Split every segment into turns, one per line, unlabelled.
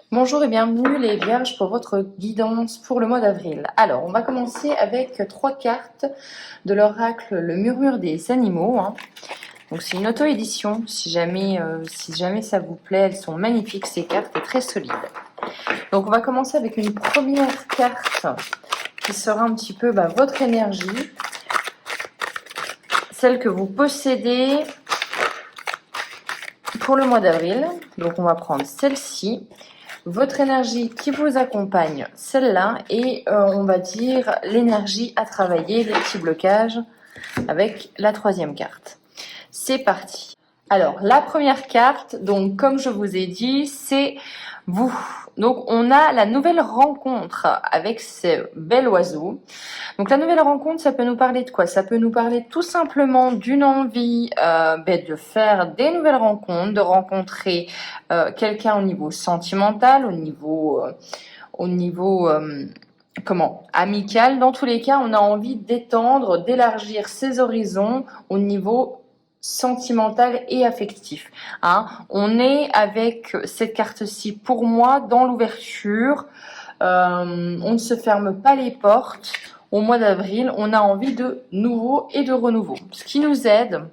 Bonjour et bienvenue les Vierges pour votre guidance pour le mois d'avril. Alors, on va commencer avec 3 cartes de l'oracle Le Murmure des Animaux. Donc, c'est une auto-édition. Si jamais ça vous plaît, elles sont magnifiques ces cartes et très solides. Donc, on va commencer avec une première carte qui sera un petit peu votre énergie, celle que vous possédez pour le mois d'avril. Donc, on va prendre celle-ci. Votre énergie qui vous accompagne, celle-là, et on va dire l'énergie à travailler, les petits blocages, avec la 3e carte. C'est parti. Alors, la première carte, donc comme je vous ai dit, c'est vous. Donc, on a la nouvelle rencontre avec ce bel oiseau. Donc, la nouvelle rencontre, ça peut nous parler de quoi? Ça peut nous parler tout simplement d'une envie de faire des nouvelles rencontres, de rencontrer quelqu'un au niveau sentimental, au niveau amical. Dans tous les cas, on a envie d'étendre, d'élargir ses horizons au niveau sentimental et affectif. On est avec cette carte-ci, pour moi, dans l'ouverture. On ne se ferme pas les portes. Au mois d'avril, on a envie de nouveau et de renouveau. Ce qui nous aide,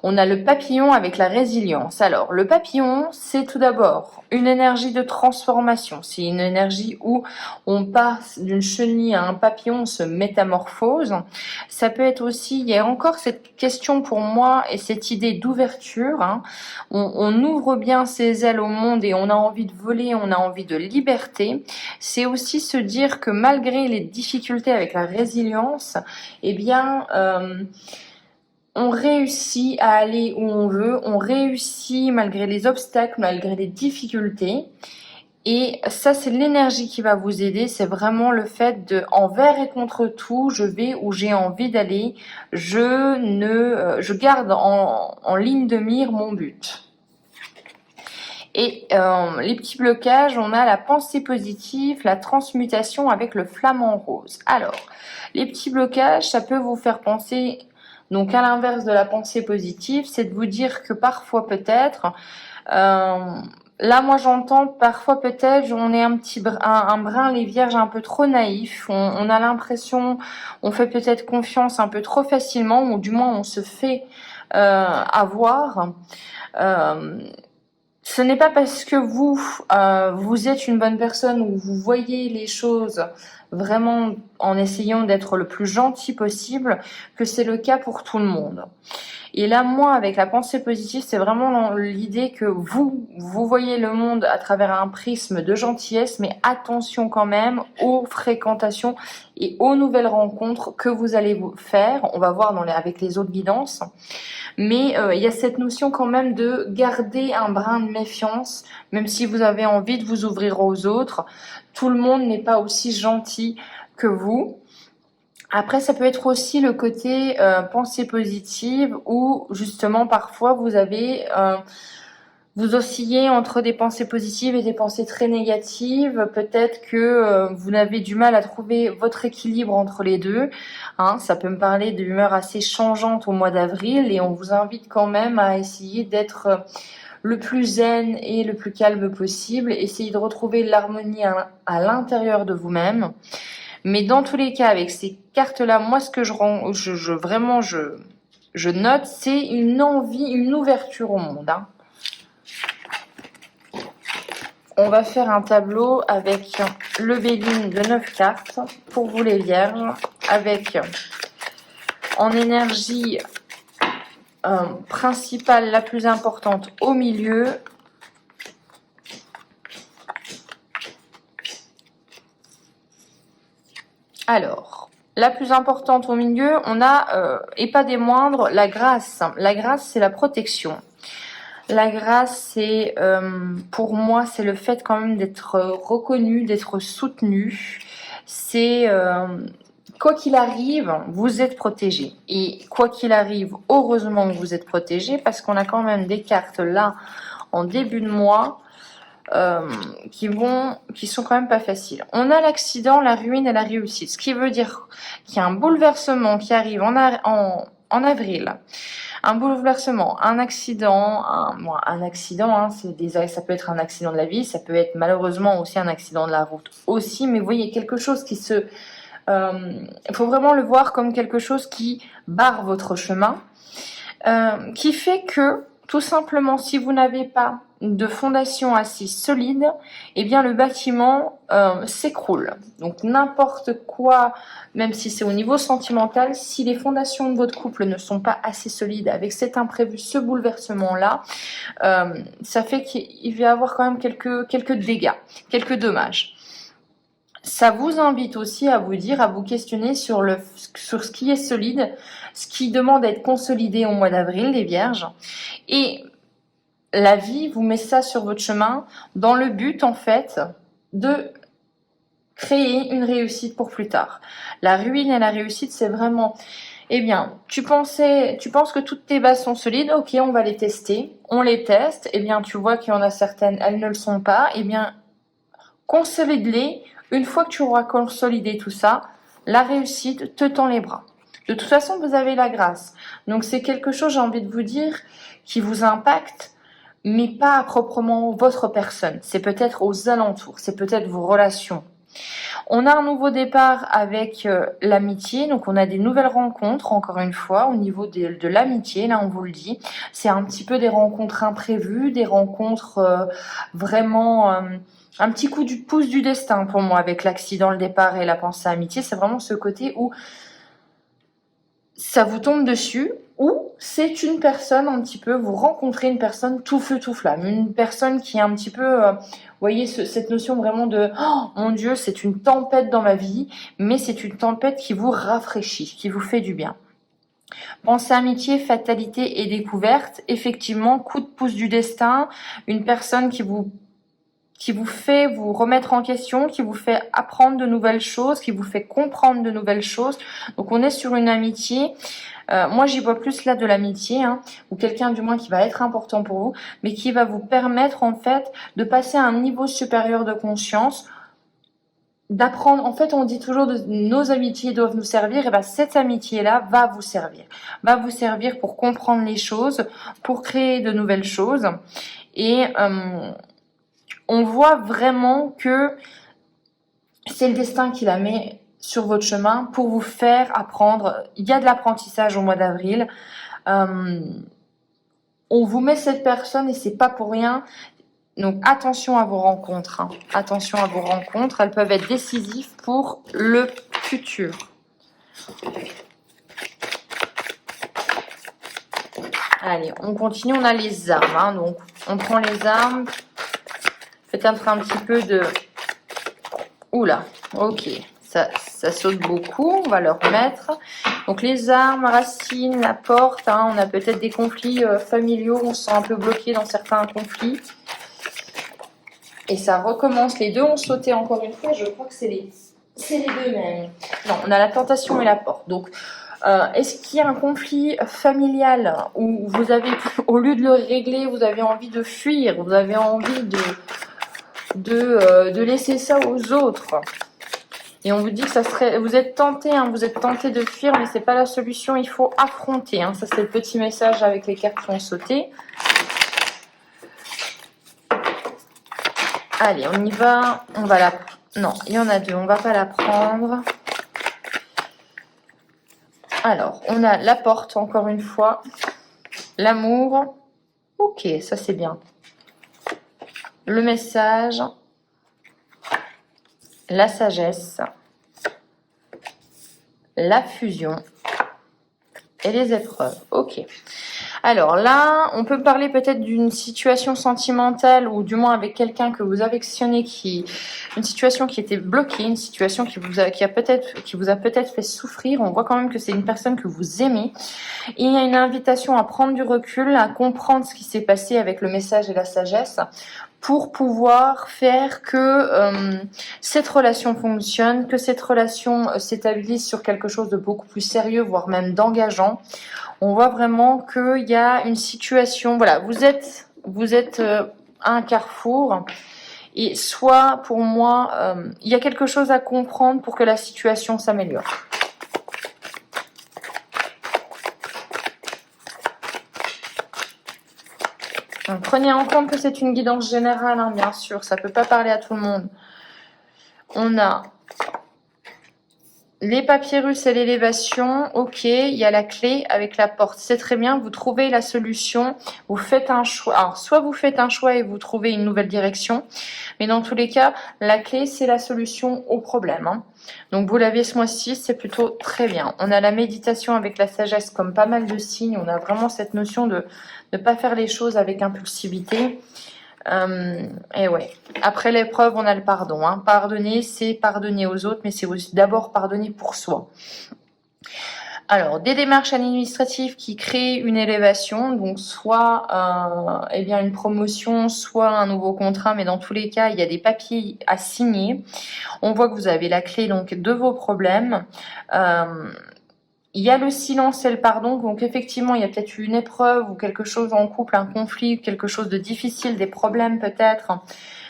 on a le papillon avec la résilience. Alors, le papillon, c'est tout d'abord une énergie de transformation. C'est une énergie où on passe d'une chenille à un papillon, on se métamorphose. Ça peut être aussi, il y a encore cette question pour moi et cette idée d'ouverture. On ouvre bien ses ailes au monde et on a envie de voler, on a envie de liberté. C'est aussi se dire que malgré les difficultés avec la résilience, on réussit à aller où on veut, on réussit malgré les obstacles, malgré les difficultés. Et ça, c'est l'énergie qui va vous aider. C'est vraiment le fait de, envers et contre tout, je vais où j'ai envie d'aller. Je garde en ligne de mire mon but. Et les petits blocages, on a la pensée positive, la transmutation avec le flamant rose. Alors, les petits blocages, ça peut vous faire penser... Donc, à l'inverse de la pensée positive, c'est de vous dire que parfois peut-être, là moi j'entends parfois peut-être on est un brin les vierges un peu trop naïf, on a l'impression, on fait peut-être confiance un peu trop facilement, ou du moins on se fait avoir. Ce n'est pas parce que vous êtes une bonne personne ou vous voyez les choses vraiment en essayant d'être le plus gentil possible que c'est le cas pour tout le monde. Et là, moi, avec la pensée positive, c'est vraiment l'idée que vous voyez le monde à travers un prisme de gentillesse, mais attention quand même aux fréquentations et aux nouvelles rencontres que vous allez vous faire. On va voir avec les autres guidances. Mais il y a cette notion quand même de garder un brin de méfiance, même si vous avez envie de vous ouvrir aux autres. Tout le monde n'est pas aussi gentil que vous. Après, ça peut être aussi le côté pensée positive, où justement parfois vous oscillez entre des pensées positives et des pensées très négatives. Peut-être que vous avez du mal à trouver votre équilibre entre les deux. Ça peut me parler d'humeur assez changeante au mois d'avril, et on vous invite quand même à essayer d'être le plus zen et le plus calme possible. Essayez de retrouver l'harmonie à l'intérieur de vous-même. Mais dans tous les cas, avec ces cartes-là, moi, ce que je note, c'est une envie, une ouverture au monde. On va faire un tableau avec le Béline de 9 cartes pour vous les vierges, avec en énergie principale la plus importante au milieu. Alors, la plus importante au milieu, on a, et pas des moindres, la grâce. La grâce, c'est la protection. La grâce, c'est, pour moi, c'est le fait quand même d'être reconnu, d'être soutenu. C'est, quoi qu'il arrive, vous êtes protégé. Et quoi qu'il arrive, heureusement que vous êtes protégé, parce qu'on a quand même des cartes là, en début de mois, qui sont quand même pas faciles. On a l'accident, la ruine et la réussite, ce qui veut dire qu'il y a un bouleversement qui arrive en avril. Un bouleversement, un accident, un accident, hein, ça peut être un accident de la vie, ça peut être malheureusement aussi un accident de la route aussi, mais vous voyez, quelque chose qui il faut vraiment le voir comme quelque chose qui barre votre chemin, qui fait que, tout simplement, si vous n'avez pas de fondation assise solide, eh bien le bâtiment s'écroule. Donc n'importe quoi, même si c'est au niveau sentimental, si les fondations de votre couple ne sont pas assez solides avec cet imprévu, ce bouleversement-là, ça fait qu'il va y avoir quand même quelques dégâts, quelques dommages. Ça vous invite aussi à vous dire, à vous questionner sur ce qui est solide, ce qui demande à être consolidé au mois d'avril, les Vierges. Et la vie vous met ça sur votre chemin dans le but, en fait, de créer une réussite pour plus tard. La ruine et la réussite, c'est vraiment, eh bien, tu penses que toutes tes bases sont solides, ok, on va les tester, on les teste, eh bien, tu vois qu'il y en a certaines, elles ne le sont pas, eh bien, consolide-les. Une fois que tu auras consolidé tout ça, la réussite te tend les bras. De toute façon, vous avez la grâce. Donc, c'est quelque chose, j'ai envie de vous dire, qui vous impacte, mais pas à proprement votre personne. C'est peut-être aux alentours, c'est peut-être vos relations. On a un nouveau départ avec l'amitié, donc on a des nouvelles rencontres, encore une fois, au niveau de l'amitié, là on vous le dit. C'est un petit peu des rencontres imprévues, des rencontres vraiment... un petit coup du pouce du destin pour moi avec l'accident, le départ et la pensée amitié. C'est vraiment ce côté où ça vous tombe dessus, ou c'est une personne un petit peu, vous rencontrez une personne tout feu tout flamme, une personne qui est un petit peu, vous voyez cette notion vraiment de oh mon Dieu, c'est une tempête dans ma vie, mais c'est une tempête qui vous rafraîchit, qui vous fait du bien. Pensée amitié, fatalité et découverte, effectivement, coup de pouce du destin, une personne qui vous fait vous remettre en question, qui vous fait apprendre de nouvelles choses, qui vous fait comprendre de nouvelles choses. Donc on est sur une amitié, moi j'y vois plus là de l'amitié, hein, ou quelqu'un du moins qui va être important pour vous, mais qui va vous permettre en fait de passer à un niveau supérieur de conscience, d'apprendre. En fait on dit toujours nos amitiés doivent nous servir, et bien cette amitié-là va vous servir pour comprendre les choses, pour créer de nouvelles choses, et on voit vraiment que c'est le destin qui la met sur votre chemin pour vous faire apprendre. Il y a de l'apprentissage au mois d'avril. On vous met cette personne et c'est pas pour rien. Donc attention à vos rencontres. Hein. Attention à vos rencontres. Elles peuvent être décisives pour le futur. Allez, on continue. On a les armes. Hein. Donc on prend les armes. Peut-être un petit peu de... Oula, ok, ça saute beaucoup, on va le remettre. Donc les armes, racines, la porte, hein, on a peut-être des conflits familiaux, on se sent un peu bloqué dans certains conflits. Et ça recommence, les deux ont sauté encore une fois, je crois que c'est les deux mêmes. Non, on a la tentation et la porte. Donc, est-ce qu'il y a un conflit familial où vous avez, au lieu de le régler, vous avez envie de fuir, vous avez envie de laisser ça aux autres, et on vous dit que ça serait, vous êtes tenté, hein, de fuir, mais c'est pas la solution, il faut affronter, hein. Ça c'est le petit message avec les cartes qui ont sauté. Allez, on y va, non, il y en a deux, on va pas la prendre. Alors, on a la porte, encore une fois, l'amour, ok, ça c'est bien. Le message, la sagesse, la fusion et les épreuves. Ok. Alors là, on peut parler peut-être d'une situation sentimentale, ou du moins avec quelqu'un que vous affectionnez, une situation qui était bloquée, une situation qui vous a peut-être fait souffrir. On voit quand même que c'est une personne que vous aimez. Et il y a une invitation à prendre du recul, à comprendre ce qui s'est passé avec le message et la sagesse, pour pouvoir faire que cette relation fonctionne, que cette relation s'établisse sur quelque chose de beaucoup plus sérieux, voire même d'engageant. On voit vraiment qu'il y a une situation, voilà, vous êtes à un carrefour, et soit pour moi, il y a quelque chose à comprendre pour que la situation s'améliore. prenez en compte que c'est une guidance générale, hein, bien sûr, ça ne peut pas parler à tout le monde. On a les papyrus et l'élévation, ok, il y a la clé avec la porte, c'est très bien, vous trouvez la solution, vous faites un choix. Alors, soit vous faites un choix et vous trouvez une nouvelle direction, mais dans tous les cas, la clé, c'est la solution au problème. Hein. Donc, vous l'avez ce mois-ci, c'est plutôt très bien. On a la méditation avec la sagesse comme pas mal de signes, on a vraiment cette notion de ne pas faire les choses avec impulsivité. Et ouais. Après l'épreuve, on a le pardon. Hein. Pardonner, c'est pardonner aux autres, mais c'est aussi d'abord pardonner pour soi. Alors, des démarches administratives qui créent une élévation, donc soit eh bien une promotion, soit un nouveau contrat, mais dans tous les cas, il y a des papiers à signer. On voit que vous avez la clé donc de vos problèmes. Il y a le silence et le pardon, donc effectivement, il y a peut-être eu une épreuve ou quelque chose en couple, un conflit, quelque chose de difficile, des problèmes peut-être,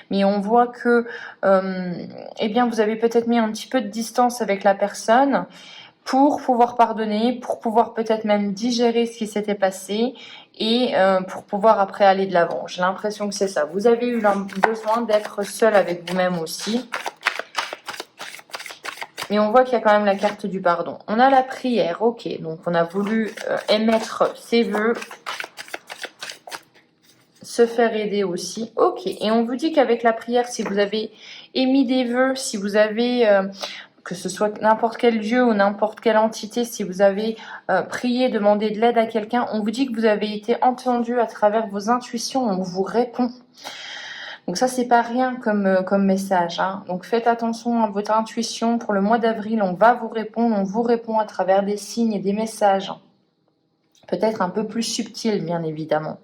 mais on voit que eh bien, vous avez peut-être mis un petit peu de distance avec la personne pour pouvoir pardonner, pour pouvoir peut-être même digérer ce qui s'était passé et pour pouvoir après aller de l'avant. J'ai l'impression que c'est ça. Vous avez eu besoin d'être seul avec vous-même aussi. Et on voit qu'il y a quand même la carte du pardon. On a la prière, ok. Donc on a voulu émettre ses vœux, se faire aider aussi, ok. Et on vous dit qu'avec la prière, si vous avez émis des vœux, si vous avez, que ce soit n'importe quel dieu ou n'importe quelle entité, si vous avez prié, demandé de l'aide à quelqu'un, on vous dit que vous avez été entendu à travers vos intuitions, on vous répond. Donc ça, c'est pas rien comme message. Hein. Donc faites attention à votre intuition. Pour le mois d'avril, on va vous répondre. On vous répond à travers des signes et des messages. Peut-être un peu plus subtils, bien évidemment.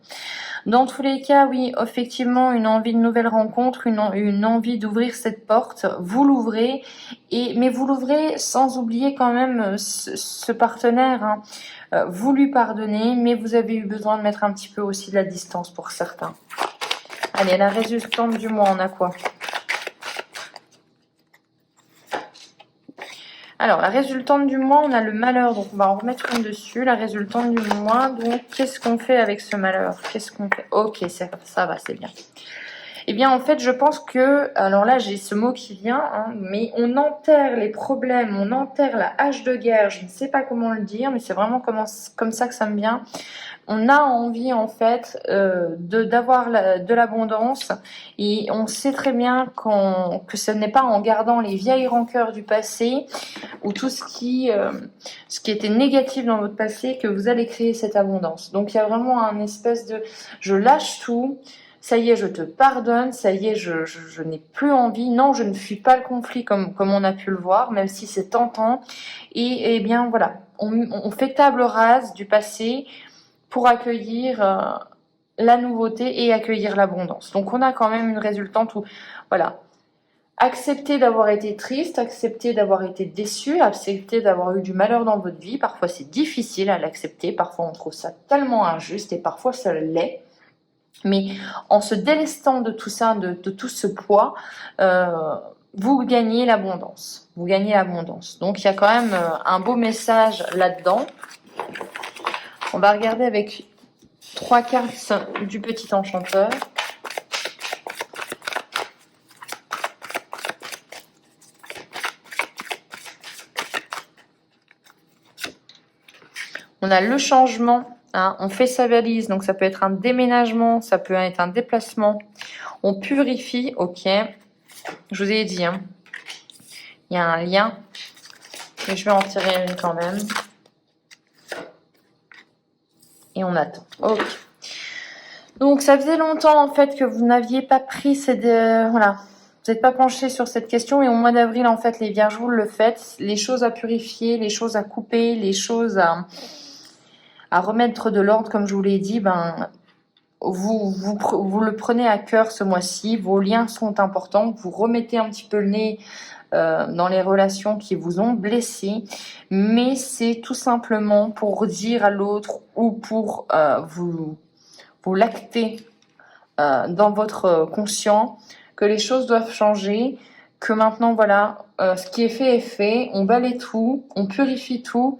Dans tous les cas, oui, effectivement, une envie de nouvelle rencontre, une envie d'ouvrir cette porte. Vous l'ouvrez, mais vous l'ouvrez sans oublier quand même ce partenaire. Hein. Vous lui pardonnez, mais vous avez eu besoin de mettre un petit peu aussi de la distance pour certains. Allez, la résultante du mois, on a quoi? Alors, la résultante du mois, on a le malheur. Donc, on va en remettre une dessus. La résultante du mois, donc, qu'est-ce qu'on fait avec ce malheur? Qu'est-ce qu'on fait? Ok, ça va, c'est bien. Eh bien, en fait, je pense que... Alors là, j'ai ce mot qui vient, hein, mais on enterre les problèmes, on enterre la hache de guerre. Je ne sais pas comment le dire, mais c'est vraiment comme ça que ça me vient. On a envie en fait d'avoir de l'abondance et on sait très bien que ce n'est pas en gardant les vieilles rancœurs du passé ou tout ce qui était négatif dans votre passé que vous allez créer cette abondance. Donc il y a vraiment un espèce de je lâche tout, ça y est je te pardonne, ça y est je n'ai plus envie, non je ne fuis pas le conflit comme on a pu le voir, même si c'est tentant et bien voilà, on fait table rase du passé pour accueillir la nouveauté et accueillir l'abondance. Donc on a quand même une résultante où, voilà, accepter d'avoir été triste, accepter d'avoir été déçu, accepter d'avoir eu du malheur dans votre vie. Parfois c'est difficile à l'accepter, parfois on trouve ça tellement injuste et parfois ça l'est. Mais en se délestant de tout ça, de tout ce poids, vous gagnez l'abondance. Vous gagnez l'abondance. Donc il y a quand même un beau message là-dedans. On va regarder avec 3 cartes du petit enchanteur. On a le changement, hein, on fait sa valise, donc ça peut être un déménagement, ça peut être un déplacement. On purifie, ok. Je vous ai dit, hein, il y a un lien, mais je vais en tirer une quand même. Et on attend. Ok. Donc ça faisait longtemps en fait que vous n'aviez pas pris voilà. Vous n'êtes pas penché sur cette question et au mois d'avril en fait les vierges vous le faites. Les choses à purifier, les choses à couper, les choses à remettre de l'ordre comme je vous l'ai dit, vous le prenez à cœur ce mois-ci. Vos liens sont importants. Vous remettez un petit peu le nez dans les relations qui vous ont blessé, mais c'est tout simplement pour dire à l'autre ou pour vous lacter dans votre conscient que les choses doivent changer, que maintenant voilà, ce qui est fait, on balaie tout, on purifie tout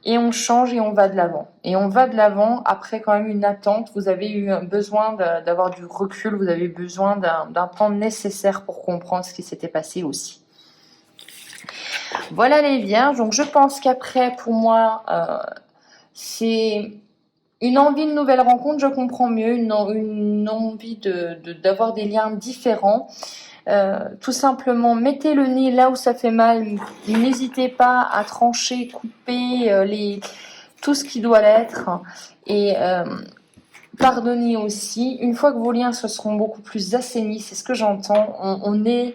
et on change et on va de l'avant. Et on va de l'avant après quand même une attente. Vous avez eu besoin d'avoir du recul, vous avez besoin d'un temps nécessaire pour comprendre ce qui s'était passé aussi. Voilà les Vierges, donc je pense qu'après, pour moi, c'est une envie de nouvelle rencontre, je comprends mieux, une envie d'avoir des liens différents. Tout simplement, mettez le nez là où ça fait mal, n'hésitez pas à trancher, couper tout ce qui doit l'être, et pardonnez aussi. Une fois que vos liens se seront beaucoup plus assainis, c'est ce que j'entends, on est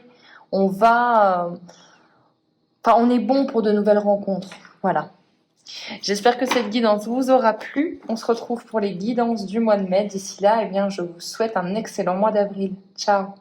bon pour de nouvelles rencontres. Voilà. J'espère que cette guidance vous aura plu. On se retrouve pour les guidances du mois de mai. D'ici là, eh bien, je vous souhaite un excellent mois d'avril. Ciao!